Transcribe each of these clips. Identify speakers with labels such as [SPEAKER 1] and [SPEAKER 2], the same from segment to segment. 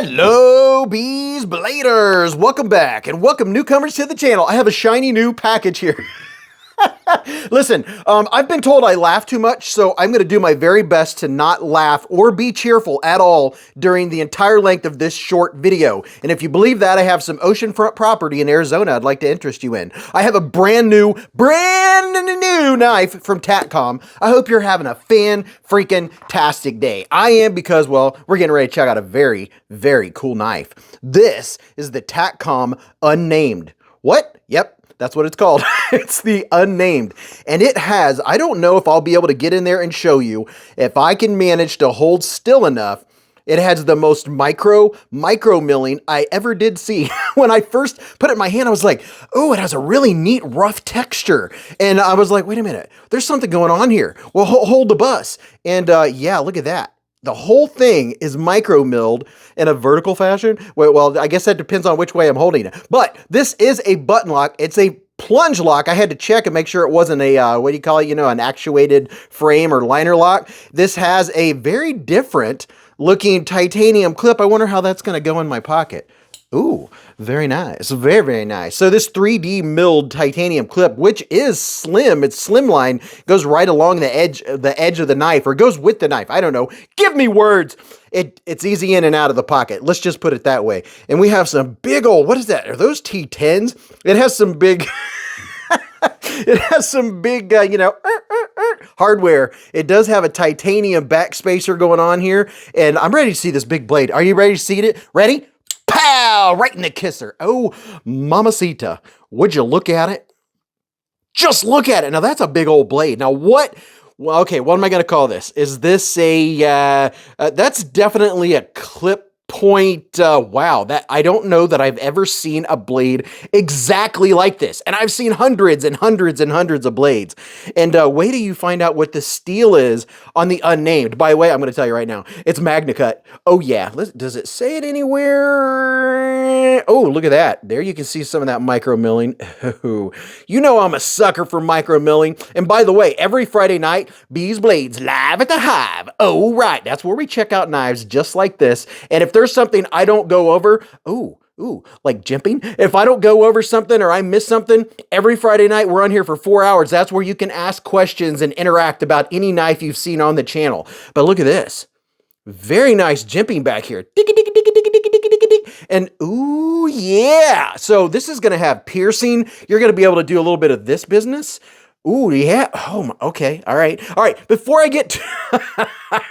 [SPEAKER 1] Hello, Beez Bladers! Welcome back, and welcome newcomers to the channel. I have a shiny new package here. Listen, I've been told I laugh too much, so I'm going to do my very best to not laugh or be cheerful at all during the entire length of this short video. And if you believe that, I have some oceanfront property in Arizona I'd like to interest you in. I have a brand new knife from Tatcom. I hope you're having a fan-freaking-tastic day. I am because, well, we're getting ready to check out a very, very cool knife. This is the Tatcom Unnamed. What? Yep. That's what it's called. It's the Unnamed. And it has, I don't know if I'll be able to get in there and show you, if I can manage to hold still enough, it has the most micro milling I ever did see. When I first put it in my hand, I was like, oh, it has a really neat rough texture. And I was like, wait a minute, there's something going on here. Well, hold the bus. And yeah, look at that. The whole thing is micro milled in a vertical fashion. Well, I guess that depends on which way I'm holding it. But this is a button lock. It's a plunge lock. I had to check and make sure it wasn't a, what do you call it? You know, an actuated frame or liner lock. This has a very different looking titanium clip. I wonder how that's going to go in my pocket. Ooh, very nice. Very, very nice. So this 3D milled titanium clip, which is slim, it's slimline, goes right along the edge of the knife, or goes with the knife. I don't know. Give me words. It's easy in and out of the pocket. Let's just put it that way. And we have some big old, what is that? Are those T10s? It has some big... It has some big, you know, hardware. It does have a titanium backspacer going on here, and I'm ready to see this big blade. Are you ready to see it? Ready? Pow! Right in the kisser. Oh, mamacita. Would you look at it? Just look at it. Now, that's a big old blade. Now, what... Well, okay, what am I going to call this? Is this a... that's definitely a clip point. Wow, that I don't know that I've ever seen a blade exactly like this. And I've seen hundreds and hundreds and hundreds of blades. And wait till you find out what the steel is on the Unnamed. By the way, I'm going to tell you right now, it's Magna Cut. Oh yeah, does it say it anywhere? Oh, look at that. There you can see some of that micro milling. Oh, you know I'm a sucker for micro milling. And by the way, every Friday night, Beez Blades live at the Hive. Oh, right. That's where we check out knives just like this. And if there's something I don't go over, ooh, like jimping. If I don't go over something or I miss something, every Friday night we're on here for 4 hours. That's where you can ask questions and interact about any knife you've seen on the channel. But look at this. Very nice jimping back here. And ooh, yeah. So this is going to have piercing. You're going to be able to do a little bit of this business. Ooh, yeah. Oh, okay. All right. All right. Before I get to,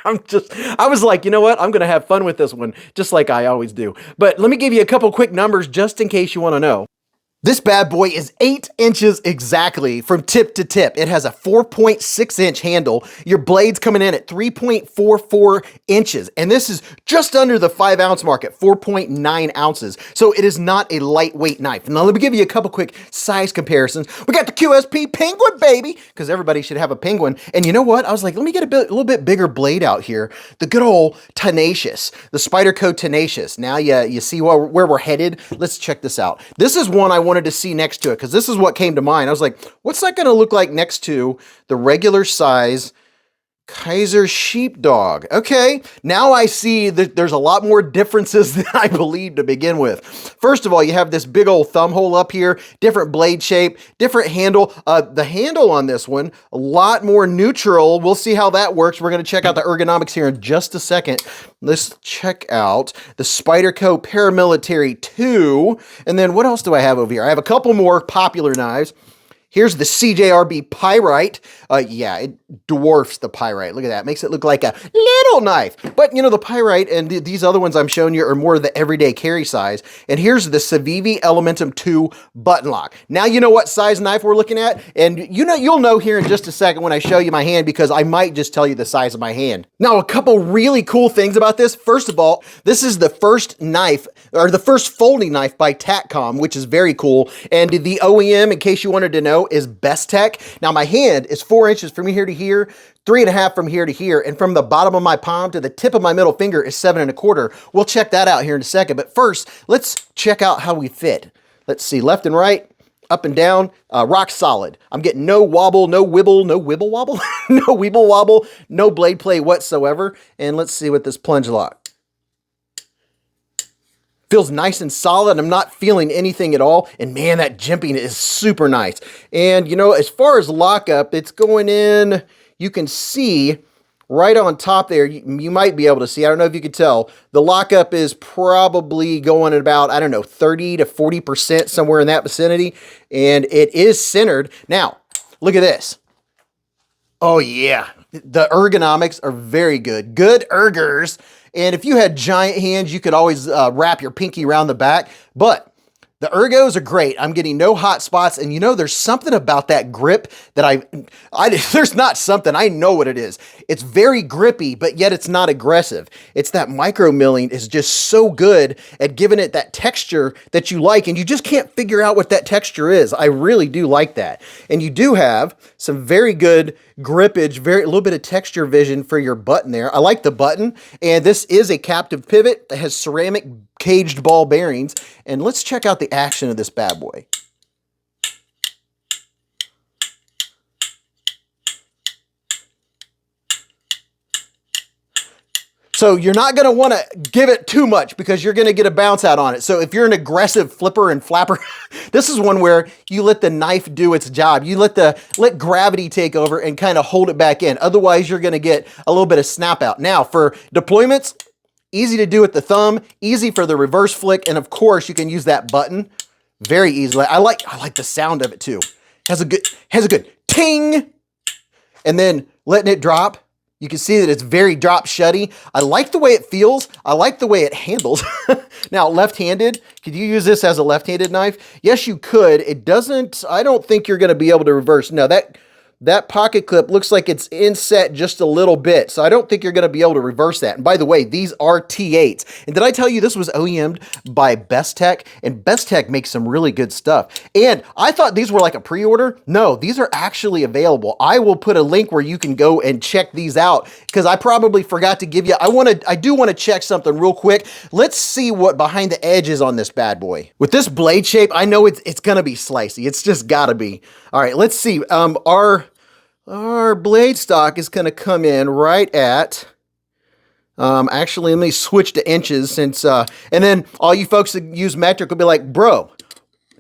[SPEAKER 1] I was like, you know what? I'm going to have fun with this one, just like I always do. But let me give you a couple quick numbers just in case you want to know. This bad boy is 8 inches exactly from tip to tip. It has a 4.6 inch handle. Your blade's coming in at 3.44 inches. And this is just under the 5 ounce mark at 4.9 ounces. So it is not a lightweight knife. Now let me give you a couple quick size comparisons. We got the QSP Penguin, baby, because everybody should have a penguin. And you know what? I was like, let me get a little bit bigger blade out here. The good old Tenacious, the Spyderco Tenacious. Now you see where we're headed. Let's check this out. This is one I wanted to see next to it because this is what came to mind. I was like, what's that going to look like next to the regular size Kaiser Sheepdog? Okay, now I see that there's a lot more differences than I believed to begin with. First of all, you have this big old thumb hole up here, different blade shape, different handle. The handle on this one, a lot more neutral. We'll see how that works. We're going to check out the ergonomics here in just a second. Let's check out the Spyderco Paramilitary 2. And then what else do I have over here? I have a couple more popular knives. Here's the CJRB Pyrite. Yeah, it dwarfs the Pyrite. Look at that. Makes it look like a little knife. But, you know, the Pyrite and these other ones I'm showing you are more of the everyday carry size. And here's the Civivi Elementum 2 button lock. Now you know what size knife we're looking at. And you'll know here in just a second when I show you my hand because I might just tell you the size of my hand. Now, a couple really cool things about this. First of all, this is the first knife, or the first folding knife by Tatcom, which is very cool. And the OEM, in case you wanted to know, is Bestech. Now my hand is 4 inches from here to here, 3.5 from here to here, and from the bottom of my palm to the tip of my middle finger is 7.25. We'll check that out here in a second. But first, let's check out how we fit. Let's see, left and right, up and down, rock solid. I'm getting no wobble, no wibble, no wibble wobble, no weeble wobble, no blade play whatsoever. And let's see with this plunge lock. Feels nice and solid. I'm not feeling anything at all. And man, that jimping is super nice. And you know, as far as lockup, it's going in, you can see right on top there, you might be able to see, I don't know if you could tell, the lockup is probably going at about, I don't know, 30 to 40%, somewhere in that vicinity. And it is centered. Now, look at this. Oh yeah, the ergonomics are very good. Good ergers. And if you had giant hands, you could always wrap your pinky around the back. But the ergos are great. I'm getting no hot spots. And you know, there's something about that grip that there's not something, I know what it is. It's very grippy, but yet it's not aggressive. It's that micro milling is just so good at giving it that texture that you like. And you just can't figure out what that texture is. I really do like that. And you do have some very good grippage, a little bit of texture vision for your button there. I like the button. And this is a captive pivot that has ceramic caged ball bearings. And let's check out the action of this bad boy. So you're not going to want to give it too much because you're going to get a bounce out on it. So if you're an aggressive flipper and flapper, this is one where you let the knife do its job. You let gravity take over and kind of hold it back in. Otherwise, you're going to get a little bit of snap out. Now for deployments, easy to do with the thumb, easy for the reverse flick, and of course you can use that button very easily. I like the sound of it too. Has a good ting, and then letting it drop. You can see that it's very drop shutty. I like the way it feels. I like the way it handles. Now, left-handed, could you use this as a left-handed knife? Yes, you could. It doesn't, I don't think you're gonna be able to reverse. No, that pocket clip looks like it's inset just a little bit, so I don't think you're going to be able to reverse that. And by the way, these are T8s. And did I tell you this was OEM'd by Bestech? And Bestech makes some really good stuff. And I thought these were like a pre-order. No, these are actually available. I will put a link where you can go and check these out because I probably forgot to give you, I do want to check something real quick. Let's see what behind the edge is on this bad boy. With this blade shape, I know it's going to be slicey. It's just got to be. All right, let's see. Our blade stock is going to come in right at, actually, let me switch to inches since, and then all you folks that use metric will be like, bro,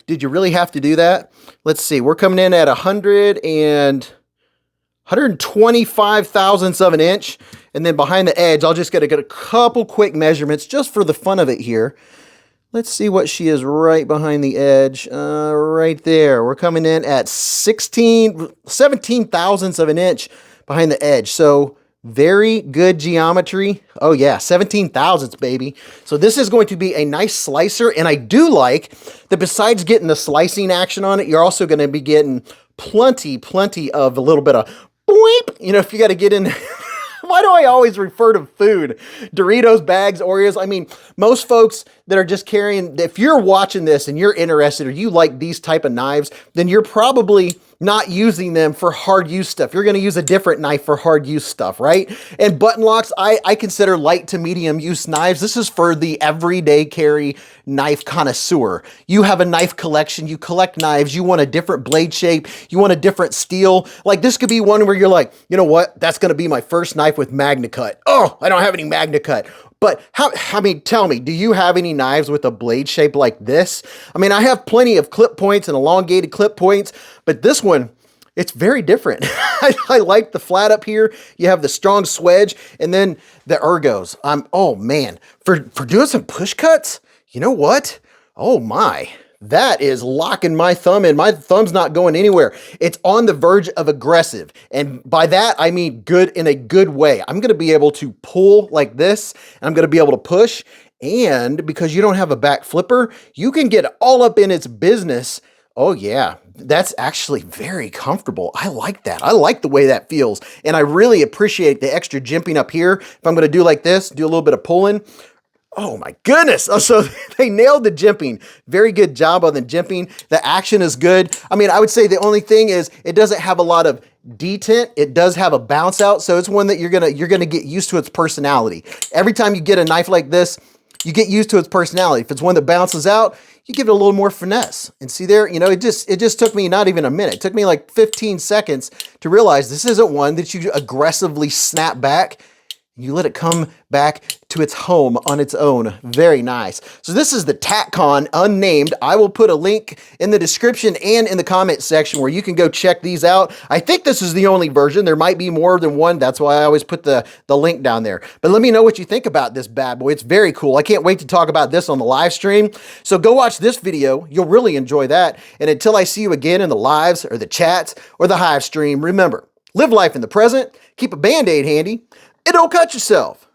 [SPEAKER 1] did you really have to do that? Let's see, we're coming in at 125 thousandths of an inch. And then behind the edge, I'll just get a couple quick measurements just for the fun of it here. Let's see what she is right behind the edge. Right there. We're coming in at 17 thousandths of an inch behind the edge. So very good geometry. Oh yeah, 17 thousandths, baby. So this is going to be a nice slicer. And I do like that besides getting the slicing action on it, you're also going to be getting plenty of a little bit of boop. You know, if you got to get in... Why do I always refer to food? Doritos, bags, Oreos. I mean, most folks that are just carrying, if you're watching this and you're interested or you like these type of knives, then you're probably not using them for hard use stuff. You're going to use a different knife for hard use stuff, right? And button locks, I consider light to medium use knives. This is for the everyday carry knife connoisseur. You have a knife collection, you collect knives, you want a different blade shape, you want a different steel. Like this could be one where you're like, you know what? That's going to be my first knife with MagnaCut. Oh, I don't have any MagnaCut. But tell me, do you have any knives with a blade shape like this? I mean, I have plenty of clip points and elongated clip points, but this one, it's very different. I like the flat up here. You have the strong swedge and then the ergos. Oh man, for doing some push cuts, you know what? Oh my. That is locking my thumb in. My thumb's not going anywhere. It's on the verge of aggressive. And by that, I mean good in a good way. I'm going to be able to pull like this. And I'm going to be able to push. And because you don't have a back flipper, you can get all up in its business. Oh yeah, that's actually very comfortable. I like that. I like the way that feels. And I really appreciate the extra jimping up here. If I'm going to do like this, do a little bit of pulling. Oh my goodness. Oh, so they nailed the jimping. Very good job on the jimping. The action is good. I mean, I would say the only thing is it doesn't have a lot of detent. It does have a bounce out. So it's one that you're gonna get used to its personality. Every time you get a knife like this, you get used to its personality. If it's one that bounces out, you give it a little more finesse. And see there, you know, it just took me not even a minute. It took me like 15 seconds to realize this isn't one that you aggressively snap back. You let it come back to its home on its own. Very nice. So this is the TacCon Unnamed. I will put a link in the description and in the comment section where you can go check these out. I think this is the only version. There might be more than one. That's why I always put the link down there. But let me know what you think about this bad boy. It's very cool. I can't wait to talk about this on the live stream. So go watch this video. You'll really enjoy that. And until I see you again in the lives or the chats or the hive stream, remember, live life in the present, keep a Band-Aid handy, and don't cut yourself.